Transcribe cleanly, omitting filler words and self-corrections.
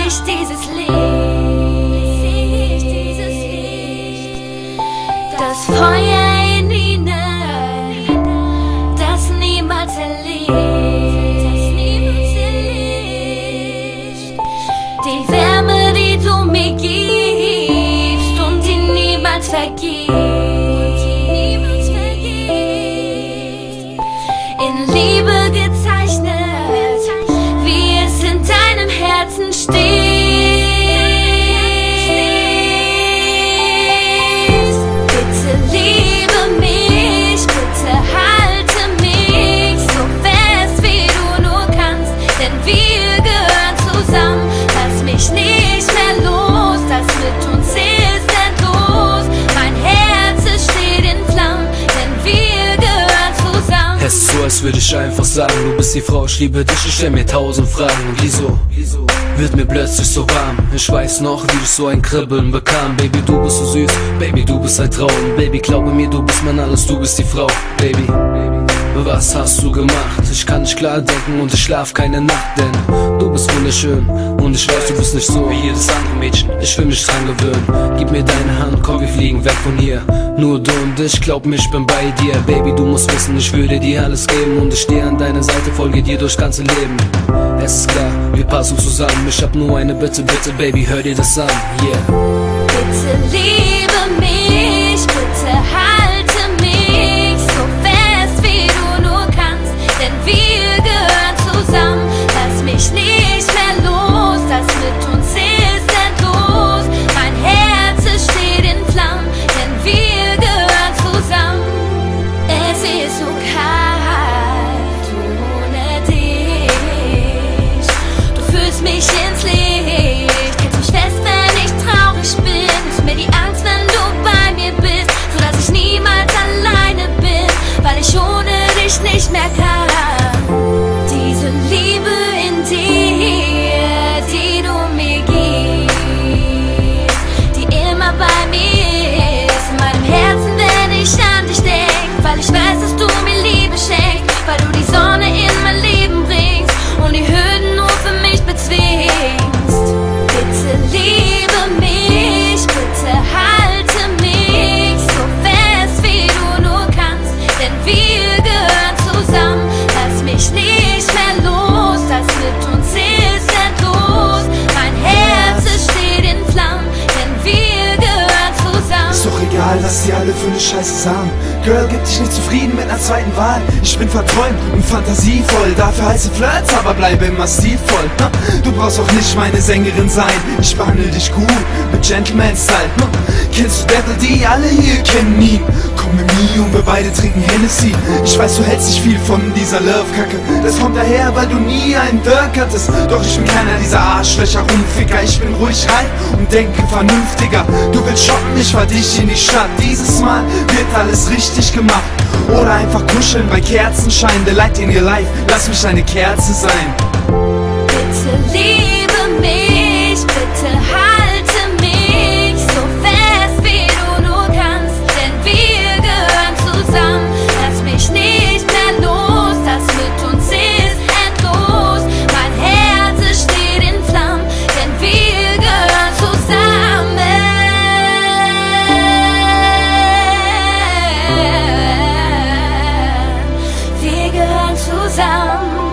ich dieses Licht, das Feuer in ihnen, das niemals erlischt, die Wärme, die du mir gibst und die niemals vergisst, in Liebe gezeichnet, wie es in deinem Herzen steht. Es ist so, als würde ich einfach sagen, du bist die Frau, ich liebe dich, ich stell mir 1000 Fragen. Und wieso wird mir plötzlich so warm? Ich weiß noch, wie ich so ein Kribbeln bekam. Baby, du bist so süß, Baby, du bist ein Traum. Baby, glaube mir, du bist mein Alles, du bist die Frau. Baby, was hast du gemacht? Ich kann nicht klar denken und ich schlaf keine Nacht, denn du bist wunderschön und ich weiß, du bist nicht so wie jedes andere Mädchen. Ich will mich dran gewöhnen, gib mir deine Hand, komm, wir fliegen weg von hier. Nur du und ich, glaub mir, ich bin bei dir. Baby, du musst wissen, ich würde dir alles geben und ich stehe an deiner Seite, folge dir durchs ganze Leben. Es ist klar, wir passen zusammen, ich hab nur eine Bitte, bitte, Baby, hör dir das an, yeah. Bitte liebe mich, bitte halte mich so fest, wie du nur kannst, denn wir gehören zusammen. Lass mich nicht mehr los, das mit uns ist endlos. Mein Herz steht in Flammen, denn wir gehören zusammen. Es ist so kalt ohne dich, du führst mich ins Licht, hältst mich fest, wenn ich traurig bin, nimmst mir die Angst, wenn du bei mir bist, sodass ich niemals alleine bin, weil ich ohne dich nicht mehr kann. Diese Liebe in dir, die du mir gibst, die immer bei mir ist, in meinem Herzen, wenn ich an dich denk, weil ich weiß, dass du mir Liebe schenkst, weil du die Sonne in mein Leben bringst und die Hürden nur für mich bezwingst. Bitte liebe mich, bitte halte mich so fest, wie du nur kannst, denn wir gehören zusammen. Lass mich nicht mehr los, das mit uns ist endlos. Mein Herz steht in Flammen, denn wir gehören zusammen. Ist doch egal, was die alle für eine Scheiße sagen. Girl, gib dich nicht zufrieden mit einer zweiten Wahl. Ich bin verträumt und fantasievoll, dafür heiße Flirts, aber bleibe immer stilvoll. Du brauchst auch nicht meine Sängerin sein, ich behandle dich gut, mit Gentleman-Style. Kennst du Devil D? Alle hier kennen ihn. Komm mit mir und wir beide trinken Hennessy. Ich weiß, du hältst nicht viel von dieser Love-Kacke, das kommt daher, weil du nie einen Dirk hattest. Doch ich bin keiner dieser Arschlöcher, Rumficker. Ich bin ruhig rein und denke vernünftiger. Du willst shoppen, ich fahr dich in die Stadt. Dieses Mal wird alles richtig gemacht. Oder einfach kuscheln bei Kerzenschein. The light in your life, lass mich eine Kerze sein. Bitte liebe mich, bitte halte mich so fest, wie du nur kannst, denn wir gehören zusammen. Lass mich nicht mehr los, das mit uns ist endlos. Mein Herz steht in Flammen, denn wir gehören zusammen. Wir gehören zusammen.